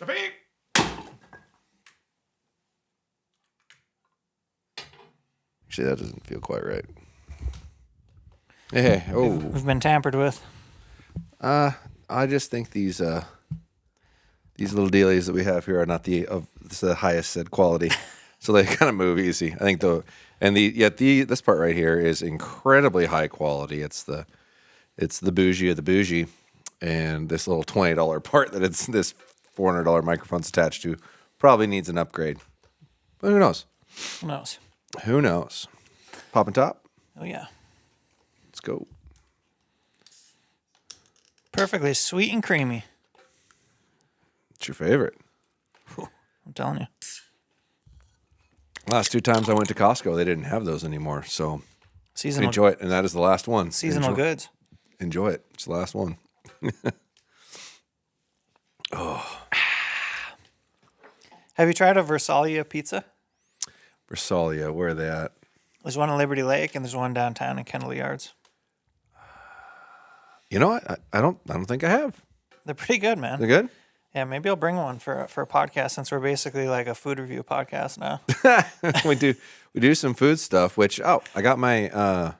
Actually, that doesn't feel quite right. Hey, oh. We've been tampered with. I just think these little dealies that we have here are not the highest said quality, so they kind of move easy. I think this part right here is incredibly high quality. It's the bougie of the bougie, and this little $20 part that it's this $400 microphone's attached to probably needs an upgrade. But who knows? Who knows? Who knows? Pop and top. Oh yeah. Let's go. Perfectly sweet and creamy. It's your favorite. I'm telling you. Last 2 times I went to Costco, they didn't have those anymore. So Seasonal. enjoy it, and that is the last one. Seasonal goods. Enjoy it. It's the last one. Oh. Have you tried a Versalia pizza? Versalia, where are they at? There's one in Liberty Lake, and there's one downtown in Kendall Yards. You know what? I don't think I have. They're pretty good, man. They're good? Yeah, maybe I'll bring one for a podcast since we're basically like a food review podcast now. we do some food stuff, which I got my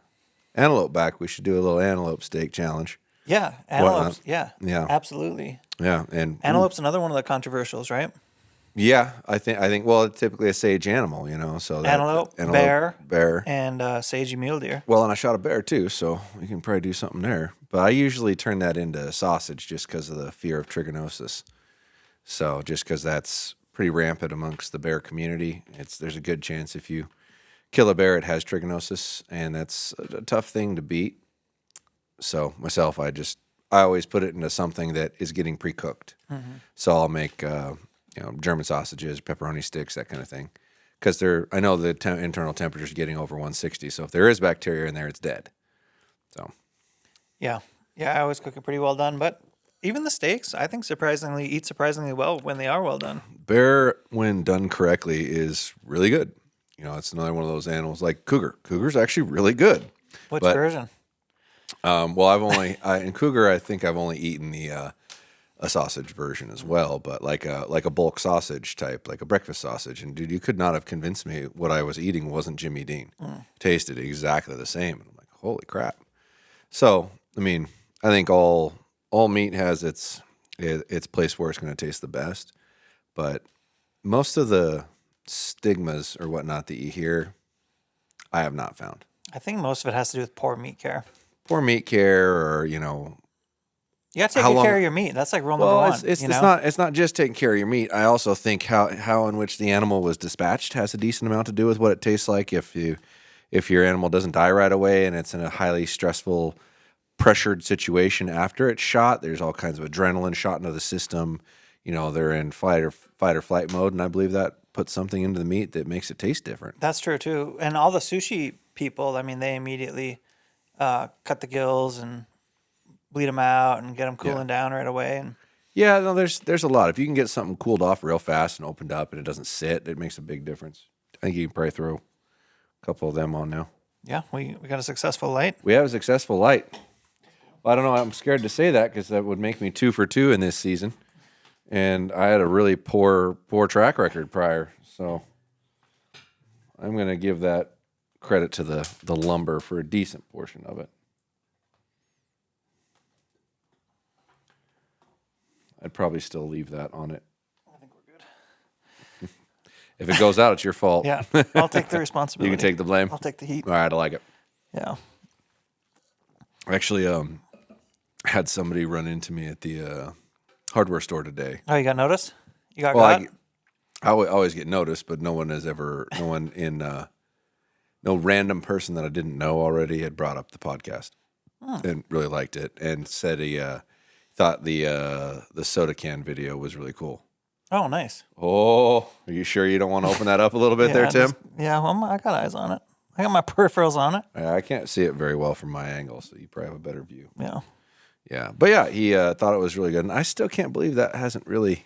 antelope back. We should do a little antelope steak challenge. Yeah, antelopes. Yeah, absolutely. Yeah, and antelope's another one of the controversials, right? Yeah, I think. Well, it's typically a sage animal, so antelope, bear, and sagey mule deer. Well, and I shot a bear too, so we can probably do something there. But I usually turn that into sausage just because of the fear of trichinosis. So just because that's pretty rampant amongst the bear community, there's a good chance if you kill a bear, it has trichinosis, and that's a tough thing to beat. So myself, I always put it into something that is getting pre-cooked. Mm-hmm. So I'll make German sausages, pepperoni sticks, that kind of thing, because I know the internal temperature is getting over 160. So if there is bacteria in there, it's dead. So yeah, I always cook it pretty well done, but even the steaks, I think eat surprisingly well when they are well done. Bear, when done correctly, is really good. It's another one of those animals like cougar. Cougar's actually really good. Which version? Well, in cougar, I think I've only eaten a sausage version as well, but like a bulk sausage type, like a breakfast sausage. And dude, you could not have convinced me what I was eating wasn't Jimmy Dean. Tasted exactly the same. And I'm like, holy crap. So, I mean, I think all meat has its place where it's going to taste the best, but most of the stigmas or whatnot that you hear, I have not found. I think most of it has to do with poor meat care. Poor meat care, or you got to take good care of your meat. That's like rule number one. It's not just taking care of your meat. I also think how in which the animal was dispatched has a decent amount to do with what it tastes like. If your animal doesn't die right away and it's in a highly stressful, pressured situation after it's shot, there's all kinds of adrenaline shot into the system. They're in fight or flight mode, and I believe that puts something into the meat that makes it taste different. That's true too. And all the sushi people, I mean, they immediately cut the gills and bleed them out and get them cooling down right away. And there's a lot. If you can get something cooled off real fast and opened up and it doesn't sit, it makes a big difference. I think you can probably throw a couple of them on now. Yeah, we got a successful light. We have a successful light. Well, I don't know. I'm scared to say that because that would make me 2 for 2 in this season. And I had a really poor track record prior. So I'm going to give that credit to the lumber for a decent portion of it. I'd probably still leave that on it. I think we're good. If it goes out, it's your fault. Yeah, I'll take the responsibility. You can take the blame. I'll take the heat. All right, I like it. Yeah. Actually, had somebody run into me at the hardware store today. Oh, you got noticed? You got caught? I always get noticed, but no random person that I didn't know already had brought up the podcast and really liked it and said he thought the soda can video was really cool. Oh, nice. Oh, are you sure you don't want to open that up a little bit there, Tim? I got eyes on it. I got my peripherals on it. I can't see it very well from my angle, so you probably have a better view. Yeah. Yeah. But yeah, he thought it was really good. And I still can't believe that hasn't really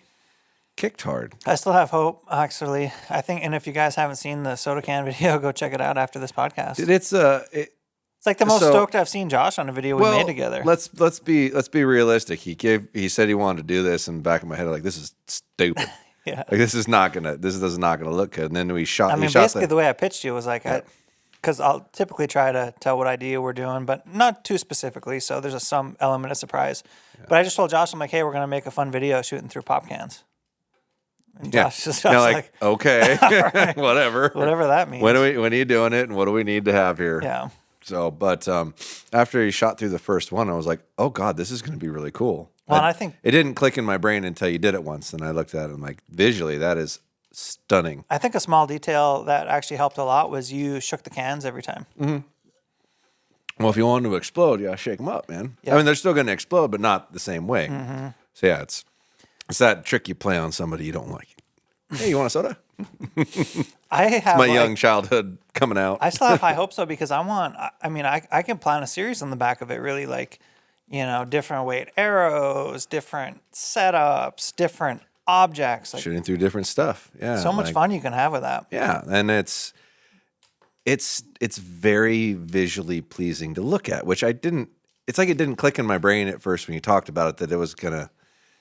kicked hard. I still have hope, actually. I think, and if you guys haven't seen the soda can video, go check it out after this podcast. It's like the most So- stoked I've seen Josh on a video we made together. Let's be realistic. He said he wanted to do this, and back in my head, like, this is stupid. Yeah. Like, this is not gonna look good. And then we shot. I mean, basically the way I pitched you was like, because I'll typically try to tell what idea we're doing, but not too specifically. So there's some element of surprise. Yeah. But I just told Josh, I'm like, hey, we're going to make a fun video shooting through pop cans. And Josh was like, okay, right. Whatever that means. When are you doing it, and what do we need to have here? Yeah. So, but after he shot through the first one, I was like, oh God, this is going to be really cool. Well, and I think it didn't click in my brain until you did it once, and I looked at it and I'm like, visually, that is stunning. I think a small detail that actually helped a lot was you shook the cans every time. Mm-hmm. Well, if you want them to explode, you gotta shake them up, man. Yep. I mean, they're still going to explode, but not the same way. Mm-hmm. So yeah, it's that trick you play on somebody you don't like. Hey, you want a soda? I have my young childhood coming out. I still have high hopes though, because I can plan a series on the back of it, really, like, different weight arrows, different setups, different objects, like shooting through different stuff. Yeah, so much fun you can have with that. Yeah, and it's very visually pleasing to look at, which it's like it didn't click in my brain at first when you talked about it that it was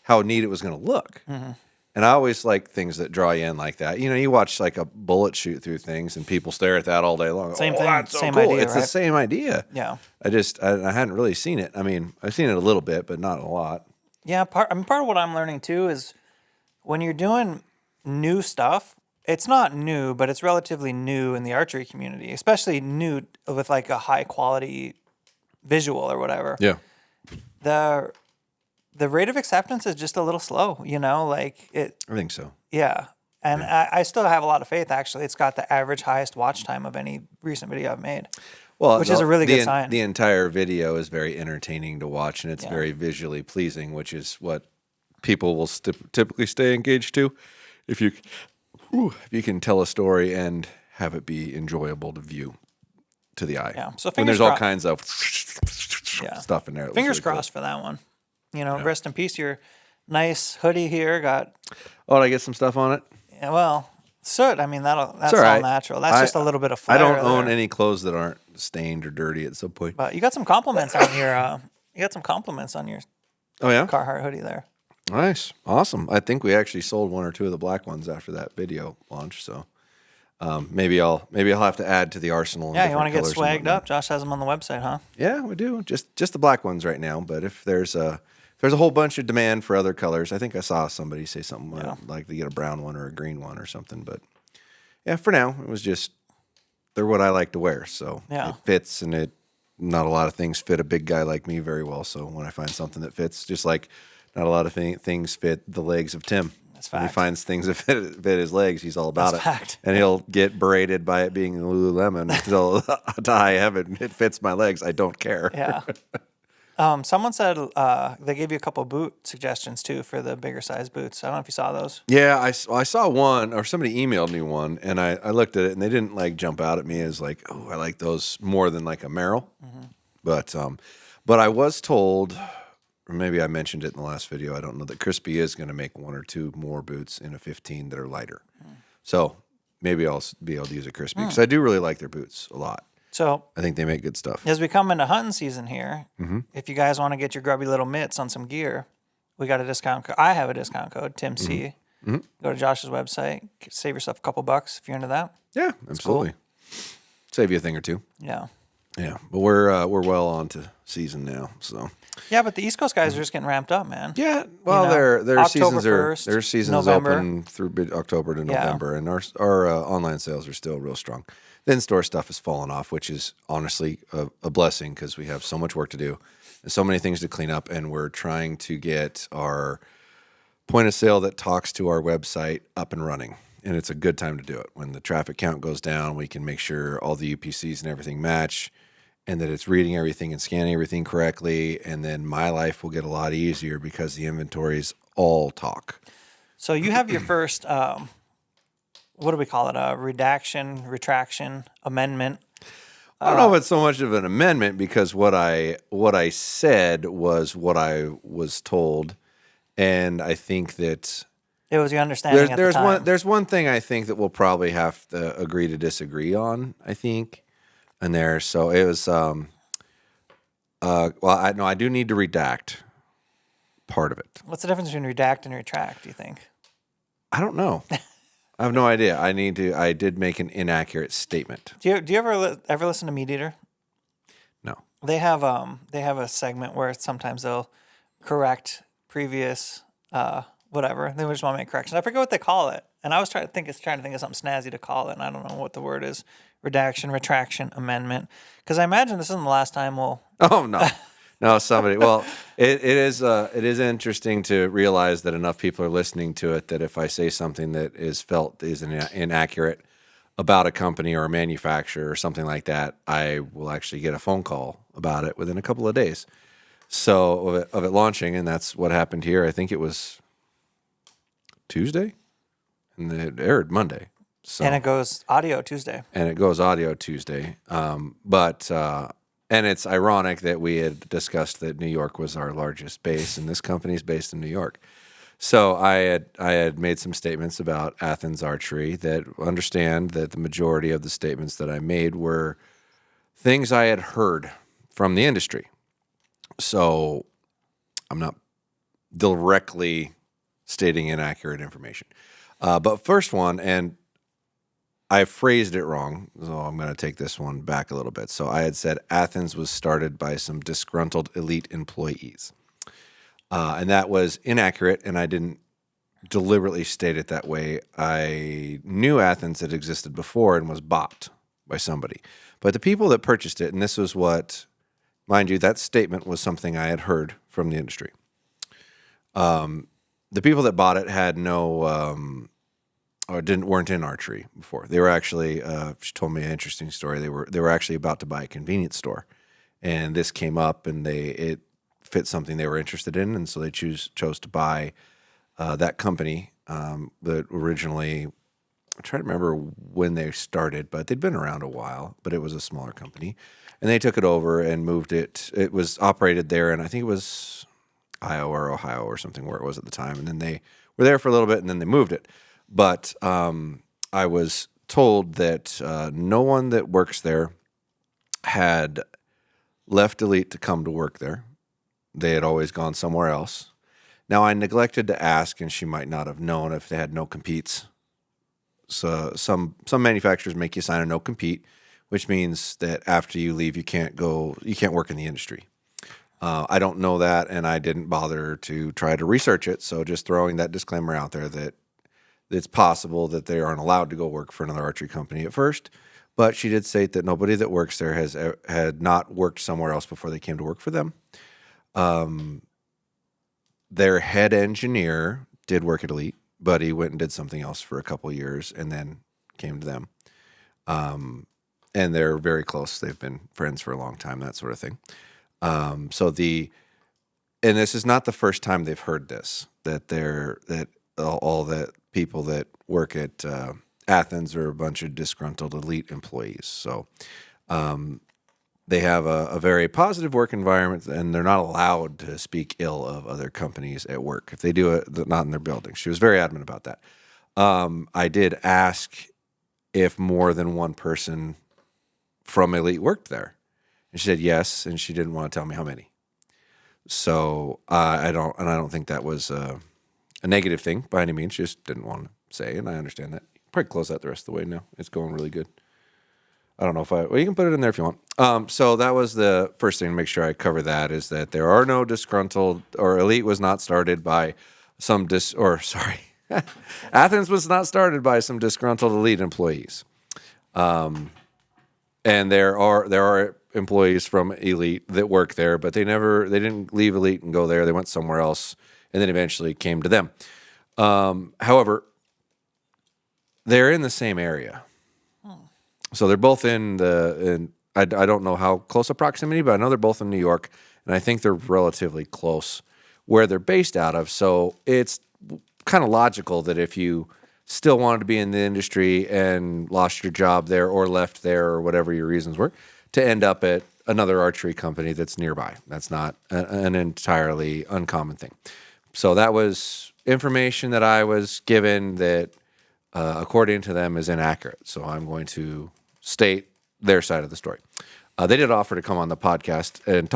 how neat it was gonna look. Mm-hmm. And I always like things that draw you in like that. You watch like a bullet shoot through things, and people stare at that all day long. Same thing, That's so same cool. idea. It's right? the same idea. Yeah. I hadn't really seen it. I mean, I've seen it a little bit, but not a lot. Yeah. Part of what I'm learning too is when you're doing new stuff, it's not new, but it's relatively new in the archery community, especially new with like a high quality visual or whatever. Yeah. The rate of acceptance is just a little slow, like it. I think so. Yeah. And yeah. I still have a lot of faith, actually. It's got the average highest watch time of any recent video I've made, which is a really good sign. The entire video is very entertaining to watch, and it's very visually pleasing, which is what people will typically stay engaged to. If you can tell a story and have it be enjoyable to view to the eye. Yeah. So when there's all kinds of stuff in there. Fingers crossed for that one. Rest in peace. Your nice hoodie here got. Oh, did I get some stuff on it? Yeah, well, soot. I mean, that's all right. all natural. That's just a little bit of flair. I don't own any clothes that aren't stained or dirty at some point. But you got some compliments on your. You got some compliments on your. Oh yeah. Carhartt hoodie there. Nice, awesome. I think we actually sold one or two of the black ones after that video launch. So maybe I'll have to add to the arsenal. Yeah, you want to get swagged up? Josh has them on the website, huh? Yeah, we do. Just the black ones right now. But if there's a whole bunch of demand for other colors, I think I saw somebody say something like they get a brown one or a green one or something. But yeah, for now it was just they're what I like to wear, so it fits, and not a lot of things fit a big guy like me very well. So when I find something that fits, just like not a lot of things fit the legs of Tim. That's fact. When he finds things that fit his legs, he's all about That's it. Fact. And he'll get berated by it being Lululemon until to high heaven it fits my legs. I don't care. Yeah. Someone said they gave you a couple boot suggestions too for the bigger size boots. I don't know if you saw those. Yeah, I saw one, or somebody emailed me one, and I looked at it, and they didn't like jump out at me as like, oh, I like those more than like a Merrill. Mm-hmm. But I was told, or maybe I mentioned it in the last video, I don't know, that Crispy is going to make one or two more boots in a 15 that are lighter. So maybe I'll be able to use a Crispy, because I do really like their boots a lot. So I think they make good stuff. As we come into hunting season here, if you guys want to get your grubby little mitts on some gear, we got a discount code. I have a discount code, TimC. Go to Josh's website, save yourself a couple bucks if you're into that. Yeah, absolutely. Cool. Save you a thing or two. Yeah. Yeah, but we're well on to season now, so. Yeah, but the East Coast guys are just getting ramped up, man. Yeah, well, their seasons 1st, their seasons open through October to November, and our online sales are still real strong. The in-store stuff has fallen off, which is honestly a blessing, because we have so much work to do and so many things to clean up, and we're trying to get our point of sale that talks to our website up and running. And it's a good time to do it. When the traffic count goes down, we can make sure all the UPCs and everything match, and that it's reading everything and scanning everything correctly. And then my life will get a lot easier because the inventories all talk. So you have your first, what do we call it? A retraction, amendment. I don't know if it's so much of an amendment, because what I said was what I was told. And I think that it was your understanding at the time. There's one thing I think that we'll probably have to agree to disagree on, I think. in there. So it was. I do need to redact part of it. What's the difference between redact and retract, do you think? I don't know. I have no idea. I did make an inaccurate statement. Do you ever listen to Meat Eater? No. They have a segment where sometimes they'll correct previous whatever. They just want to make corrections. I forget what they call it. And I was trying to think of something snazzy to call it, and I don't know what the word is. Redaction, retraction, amendment. Because I imagine this isn't the last time we'll. Oh no. No, somebody. Well, it is interesting to realize that enough people are listening to it that if I say something that is felt is inaccurate about a company or a manufacturer or something like that, I will actually get a phone call about it within a couple of days. So of it launching, and that's what happened here. I think it was Tuesday, and it aired Monday. So, And it goes audio Tuesday. And it's ironic that we had discussed that New York was our largest base, and this company is based in New York. So I had made some statements about Athens Archery that understand that the majority of the statements that I made were things I had heard from the industry. So I'm not directly stating inaccurate information. But first one, and I phrased it wrong, so I'm going to take this one back a little bit. So I had said Athens was started by some disgruntled elite employees. And that was inaccurate, and I didn't deliberately state it that way. I knew Athens had existed before and was bought by somebody. But the people that purchased it, and this was what, mind you, that statement was something I had heard from the industry. The people that bought it had no... or weren't in archery before. They were actually. She told me an interesting story. They were actually about to buy a convenience store, and this came up, and it fit something they were interested in, and so they chose to buy that company. That originally, I'm trying to remember when they started, but they'd been around a while. But it was a smaller company, and they took it over and moved it. It was operated there, and I think it was Iowa or Ohio or something where it was at the time, and then they were there for a little bit, and then they moved it. But I was told that no one that works there had left Elite to come to work there. They had always gone somewhere else. Now, I neglected to ask, and she might not have known if they had no competes. So some manufacturers make you sign a no compete, which means that after you leave, you can't work in the industry. I don't know that, and I didn't bother to try to research it. So just throwing that disclaimer out there that it's possible that they aren't allowed to go work for another archery company at first. But she did state that nobody that works there had not worked somewhere else before they came to work for them. Their head engineer did work at Elite, but he went and did something else for a couple of years and then came to them. And they're very close. They've been friends for a long time, that sort of thing. And this is not the first time they've heard this, that all the people that work at Athens are a bunch of disgruntled elite employees. So they have a very positive work environment, and they're not allowed to speak ill of other companies at work. If they do it, not in their building. She was very adamant about that. I did ask if more than one person from Elite worked there. And she said yes, and she didn't want to tell me how many. So I don't think that was a negative thing by any means. She just didn't want to say, and I understand that. Probably close that the rest of the way now. It's going really good. I don't know well, you can put it in there if you want. So that was the first thing to make sure I cover that, is that there are no disgruntled, or Elite was not started by some Athens was not started by some disgruntled Elite employees. And there are employees from Elite that work there, but they didn't leave Elite and go there. They went somewhere else and then eventually came to them. However, they're in the same area. So they're both I don't know how close a proximity, but I know they're both in New York, and I think they're relatively close where they're based out of. So it's kind of logical that if you still wanted to be in the industry and lost your job there or left there or whatever your reasons were, to end up at another archery company that's nearby. That's not an entirely uncommon thing. So that was information that I was given that, according to them, is inaccurate. So I'm going to state their side of the story. They did offer to come on the podcast and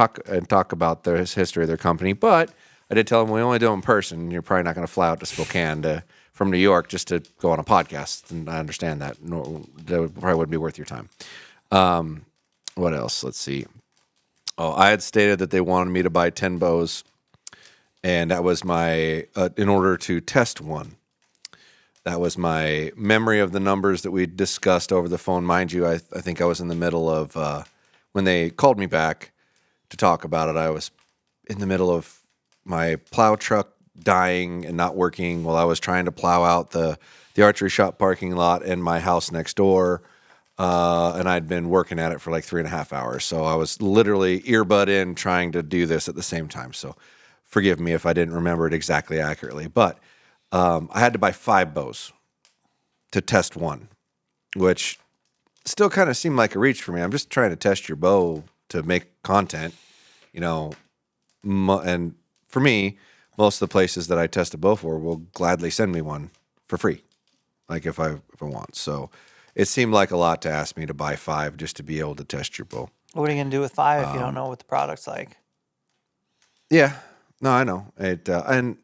talk about their history of their company, but I did tell them we only do it in person. You're probably not going to fly out to Spokane from New York just to go on a podcast, and I understand that. No, that probably wouldn't be worth your time. What else? Let's see. Oh, I had stated that they wanted me to buy 10 bows, and that was my in order to test one. That was my memory of the numbers that we discussed over the phone. Mind you, I think I was in the middle of when they called me back to talk about it. I was in the middle of my plow truck dying and not working while I was trying to plow out the archery shop parking lot and my house next door. And I'd been working at it for like 3.5 hours. So I was literally earbud in trying to do this at the same time. So forgive me if I didn't remember it exactly accurately. But I had to buy 5 bows to test one, which still kind of seemed like a reach for me. I'm just trying to test your bow to make content, and for me, most of the places that I test a bow for will gladly send me one for free, like if I want. So it seemed like a lot to ask me to buy 5 just to be able to test your bow. What are you gonna do with 5 if you don't know what the product's like? Yeah, no, I know it, and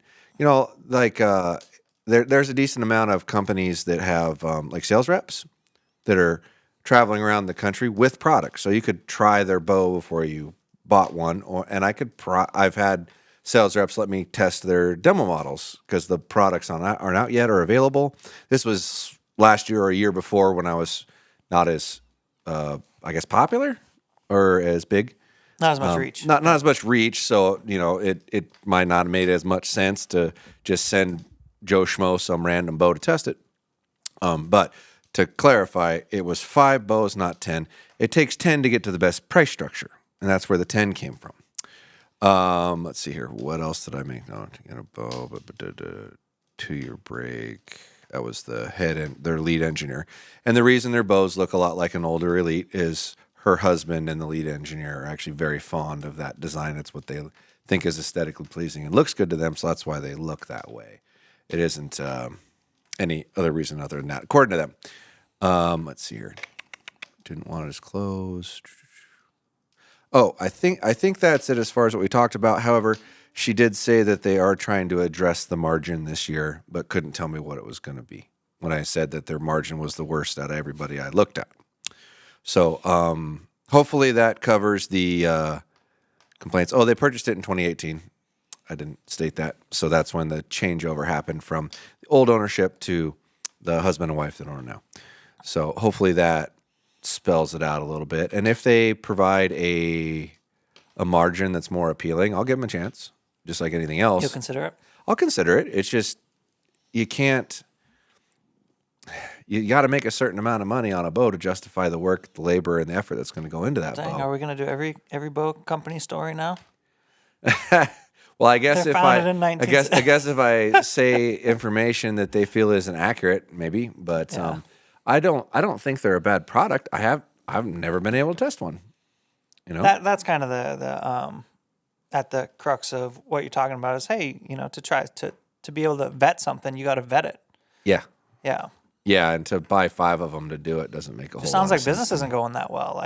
there's a decent amount of companies that have like sales reps that are traveling around the country with products, so you could try their bow before you bought one, I've had sales reps let me test their demo models because the products aren't out yet or available. This was last year or a year before when I was not as, I guess, popular or as big. Not as much reach. Not as much reach, so it might not have made as much sense to just send Joe Schmo some random bow to test it. But to clarify, it was 5 bows, not 10. It takes 10 to get to the best price structure, and that's where the 10 came from. Let's see here. What else did I make? No, to get a bow, but 2-year break. That was their lead engineer. And the reason their bows look a lot like an older Elite is her husband and the lead engineer are actually very fond of that design. It's what they think is aesthetically pleasing and looks good to them, so that's why they look that way. It isn't any other reason other than that, according to them. Let's see here. Didn't want to disclose. Oh, I think that's it as far as what we talked about. However, she did say that they are trying to address the margin this year, but couldn't tell me what it was going to be when I said that their margin was the worst out of everybody I looked at. So hopefully that covers the complaints. Oh, they purchased it in 2018. I didn't state that. So that's when the changeover happened from the old ownership to the husband and wife that own it now. So hopefully that spells it out a little bit. And if they provide a margin that's more appealing, I'll give them a chance, just like anything else. You'll consider it? I'll consider it. It's just you can't. You got to make a certain amount of money on a bow to justify the work, the labor, and the effort that's going to go into that Dang, bow. are we going to do every bow company story now? Well, I guess They're if founded in 19... I guess if I say information that they feel isn't accurate, maybe. But Yeah. I don't think they're a bad product. I've never been able to test one. That's kind of the at the crux of what you're talking about is, hey, to try to be able to vet something, you got to vet it. Yeah. Yeah. Yeah, and to buy 5 of them to do it doesn't make a whole lot of sense. Sounds like business isn't going that well.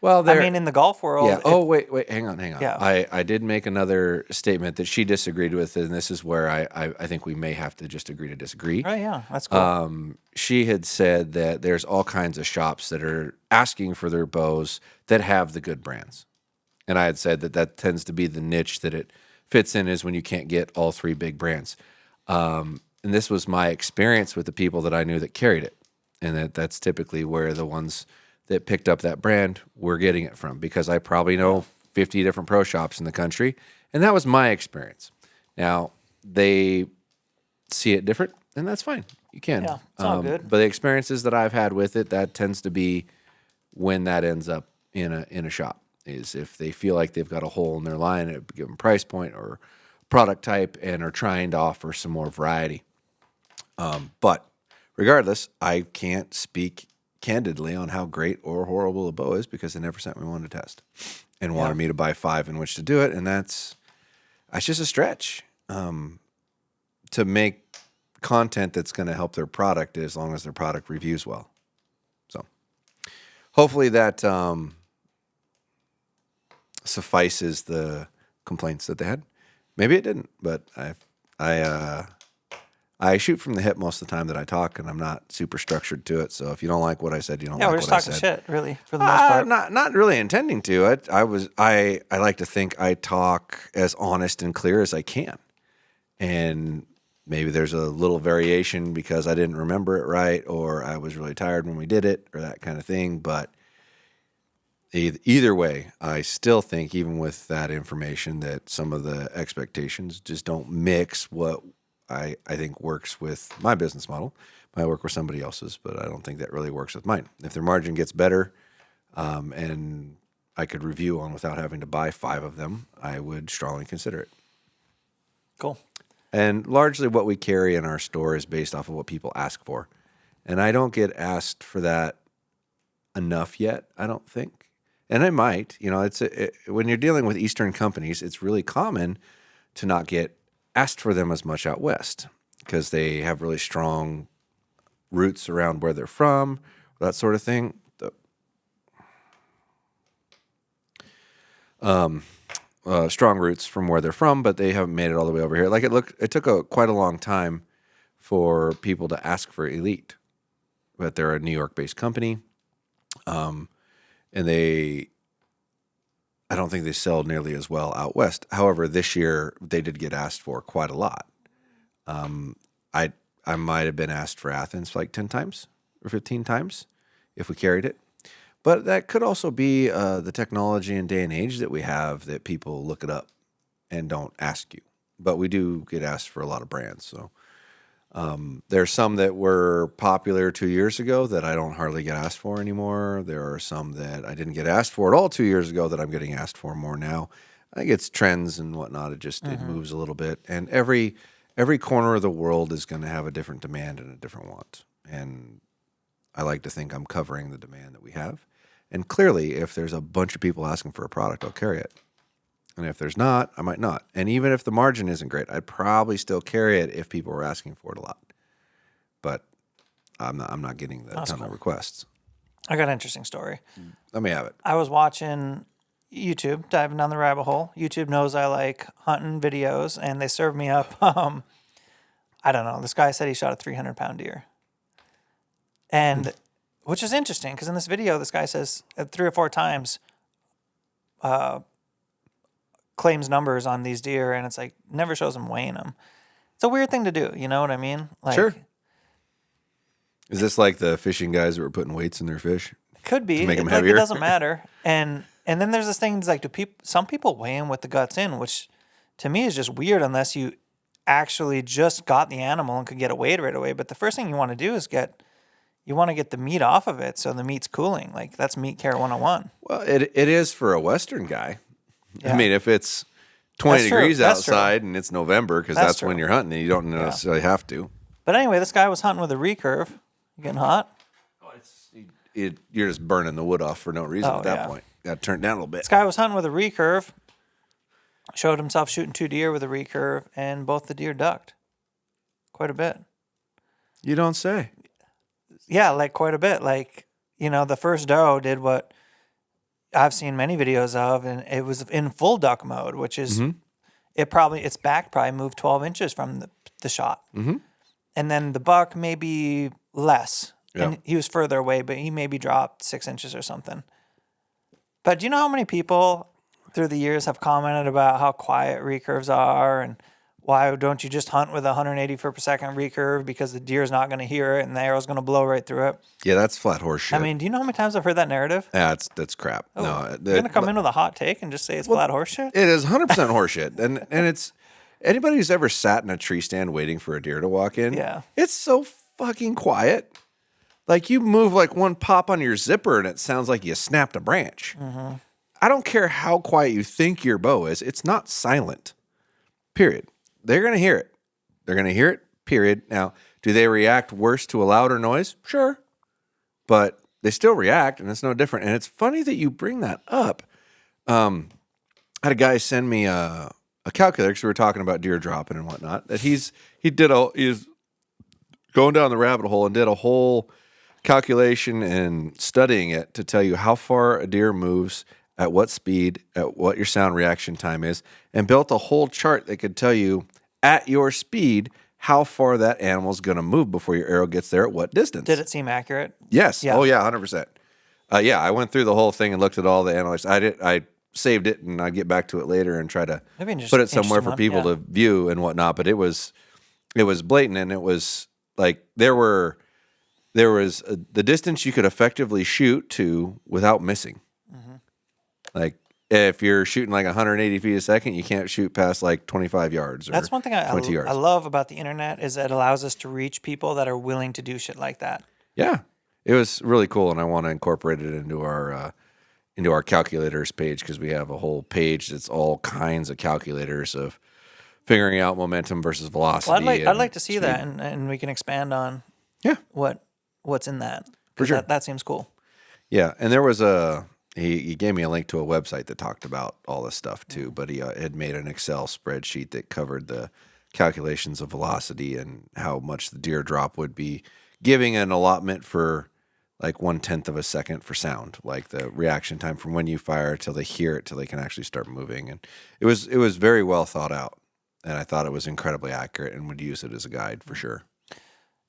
Well, I mean, in the golf world. Yeah. Oh, wait. Hang on. Yeah. I did make another statement that she disagreed with, and this is where I think we may have to just agree to disagree. Right. Yeah. That's cool. She had said that there's all kinds of shops that are asking for their bows that have the good brands. And I had said that tends to be the niche that it fits in, is when you can't get all 3 big brands. And this was my experience with the people that I knew that carried it. And that's typically where the ones that picked up that brand were getting it from, because I probably know 50 different pro shops in the country. And that was my experience. Now, they see it different, and that's fine. You can. Yeah, it's all good. But the experiences that I've had with it, that tends to be when that ends up in a shop, is if they feel like they've got a hole in their line at a given price point or product type and are trying to offer some more variety. But regardless, I can't speak candidly on how great or horrible a bow is, because they never sent me one to test and wanted me to buy 5 in which to do it. And that's just a stretch to make content that's going to help their product, as long as their product reviews well. So hopefully that suffices the complaints that they had. Maybe it didn't, but I shoot from the hip most of the time that I talk, and I'm not super structured to it. So if you don't like what I said, you don't like we're what just I talking said. shit, really, for the most part. Not really intending to. I like to think I talk as honest and clear as I can, and maybe there's a little variation because I didn't remember it right, or I was really tired when we did it, or that kind of thing. But either way, I still think, even with that information, that some of the expectations just don't mix what I think works with my business model. Might work with somebody else's, but I don't think that really works with mine. If their margin gets better, and I could review on without having to buy 5 of them, I would strongly consider it. Cool. And largely what we carry in our store is based off of what people ask for. And I don't get asked for that enough yet, I don't think. And I might. When you're dealing with Eastern companies, it's really common to not get asked for them as much out west because they have really strong roots around where they're from, that sort of thing. Strong roots from where they're from, but they haven't made it all the way over here. Like it took quite a long time for people to ask for Elite, but they're a New York-based company, and I don't think they sell nearly as well out west. However, this year they did get asked for quite a lot. I might have been asked for Athens like 10 times or 15 times if we carried it. But that could also be the technology and day and age that we have that people look it up and don't ask you. But we do get asked for a lot of brands. So there's some that were popular 2 years ago that I don't hardly get asked for anymore. There are some that I didn't get asked for at all 2 years ago that I'm getting asked for more now. I think it's trends and whatnot. It moves a little bit. And every corner of the world is going to have a different demand and a different want. And I like to think I'm covering the demand that we have. And clearly, if there's a bunch of people asking for a product, I'll carry it. And if there's not, I might not. And even if the margin isn't great, I'd probably still carry it if people were asking for it a lot. But I'm not getting the ton of requests. I got an interesting story. Let me have it. I was watching YouTube, diving down the rabbit hole. YouTube knows I like hunting videos, and they served me up, I don't know, this guy said he shot a 300-pound deer. And which is interesting because in this video, this guy says 3 or 4 times claims numbers on these deer, and it's like never shows him weighing them. It's a weird thing to do. You know what I mean? Like, sure. Is this like the fishing guys that were putting weights in their fish? Could be. To make them like, heavier? It doesn't matter. And then there's this thing. It's like, some people weigh them with the guts in, which to me is just weird unless you actually just got the animal and could get it weighed right away. But the first thing you want to do is you want to get the meat off of it so the meat's cooling. Like, that's meat care 101. Well, it is for a Western guy. Yeah. I mean, if it's 20 degrees That's outside and it's November, because that's when you're hunting and you don't necessarily have to. But anyway, this guy was hunting with a recurve. You getting hot? Oh, you're just burning the wood off for no reason at that point. Got to turn it down a little bit. This guy was hunting with a recurve. Showed himself shooting 2 deer with a recurve, and both the deer ducked quite a bit. You don't say. Yeah, like quite a bit. Like, the first doe did what I've seen many videos of, and it was in full duck mode, which is its back probably moved 12 inches from the shot. Mm-hmm. And then the buck maybe less. Yeah. And he was further away, but he maybe dropped 6 inches or something. But do you know how many people through the years have commented about how quiet recurves are and why don't you just hunt with a 180 foot per second recurve because the deer's not going to hear it and the arrow's going to blow right through it? Yeah, that's flat horse shit. I mean, do you know how many times I've heard that narrative? Yeah, that's crap. Oh, no, you're going to come in with a hot take and just say it's flat horse shit? It is 100% horse shit. And it's anybody who's ever sat in a tree stand waiting for a deer to walk in, it's so fucking quiet. Like, you move like one pop on your zipper and it sounds like you snapped a branch. Mm-hmm. I don't care how quiet you think your bow is. It's not silent, period. They're going to hear it. They're going to hear it, period. Now, do they react worse to a louder noise? Sure. But they still react, and it's no different. And it's funny that you bring that up. I had a guy send me a calculator because we were talking about deer dropping and whatnot. That he's going down the rabbit hole and did a whole calculation and studying it to tell you how far a deer moves, at what speed, at what your sound reaction time is, and built a whole chart that could tell you at your speed how far that animal's going to move before your arrow gets there at what distance. Did it seem accurate? Yes. Yeah. Oh, yeah, 100%. Yeah, I went through the whole thing and looked at all the analytics. I saved it, and I'd get back to it later and try to put it somewhere for people to view and whatnot. But it was blatant, and it was like there was the distance you could effectively shoot to without missing. Mm-hmm. Like if you're shooting like 180 feet a second, you can't shoot past like 25 yards. Or that's one thing 20 yards. I love about the internet is that it allows us to reach people that are willing to do shit like that. Yeah, it was really cool, and I want to incorporate it into our calculators page because we have a whole page that's all kinds of calculators of figuring out momentum versus velocity. Well, I'd like to see that, and we can expand on what's in that. For sure. That seems cool. Yeah, and there was he gave me a link to a website that talked about all this stuff too, but he had made an Excel spreadsheet that covered the calculations of velocity and how much the deer drop would be, giving an allotment for like 1/10 of a second for sound, like the reaction time from when you fire till they hear it till they can actually start moving. And it was very well thought out, and I thought it was incredibly accurate and would use it as a guide for sure.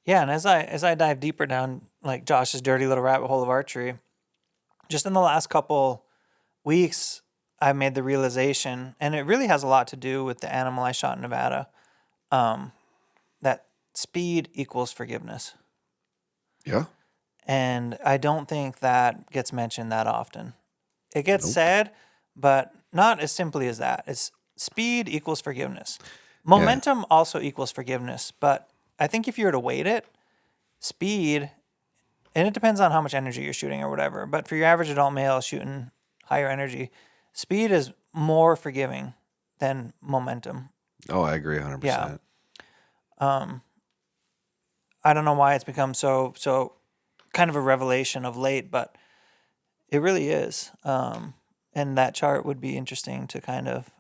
Yeah, and as I dive deeper down like Josh's dirty little rabbit hole of archery, just in the last couple weeks, I made the realization, and it really has a lot to do with the animal I shot in Nevada, that speed equals forgiveness. Yeah. And I don't think that gets mentioned that often. It gets said, but not as simply as that. It's speed equals forgiveness. Momentum also equals forgiveness, but I think if you were to weight it, speed, and it depends on how much energy you're shooting or whatever, but for your average adult male shooting higher energy, speed is more forgiving than momentum. Oh, I agree 100%. Yeah. I don't know why it's become so kind of a revelation of late, but it really is. And that chart would be interesting to kind of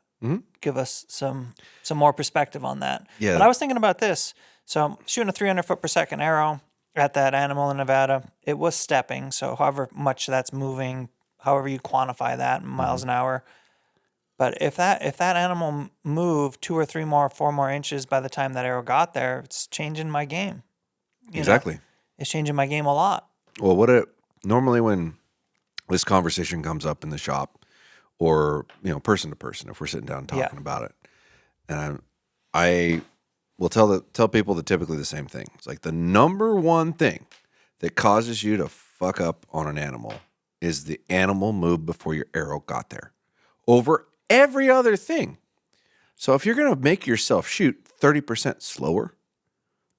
give us some more perspective on that. Yeah. But I was thinking about this. So I'm shooting a 300 foot per second arrow at that animal in Nevada. It was stepping, so however much that's moving, however you quantify that in miles an hour. But if that animal moved 2 or 3 more, 4 more inches by the time that arrow got there, it's changing my game. Exactly. It's changing my game a lot. Well, normally when this conversation comes up in the shop, or person to person, if we're sitting down talking about it, and I will tell people typically the same thing. It's like the number one thing that causes you to fuck up on an animal is the animal moved before your arrow got there, over every other thing. So if you're going to make yourself shoot 30% slower,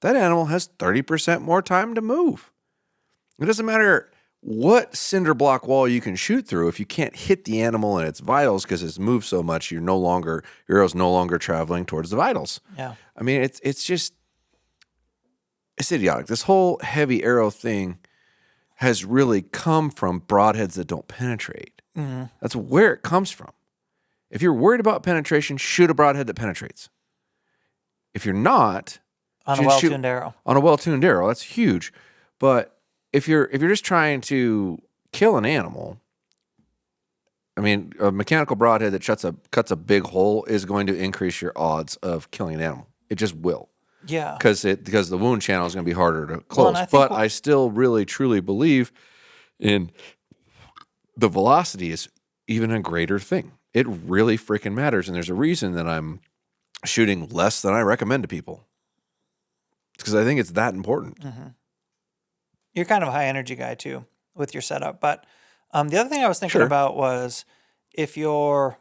that animal has 30% more time to move. It doesn't matter what cinder block wall you can shoot through if you can't hit the animal in its vitals because it's moved so much, your arrow's no longer traveling towards the vitals. Yeah. I mean, it's idiotic. This whole heavy arrow thing has really come from broadheads that don't penetrate. Mm-hmm. That's where it comes from. If you're worried about penetration, shoot a broadhead that penetrates. If you're not, on a well-tuned arrow. On a well-tuned arrow, that's huge. But if you're just trying to kill an animal, I mean, a mechanical broadhead that cuts a big hole is going to increase your odds of killing an animal. It just will. Yeah. Because the wound channel is going to be harder to close. Well, I still really truly believe in the velocity is even a greater thing. It really freaking matters, and there's a reason that I'm shooting less than I recommend to people. It's because I think it's that important. Mm-hmm. You're kind of a high energy guy too with your setup, but the other thing I was thinking about was if your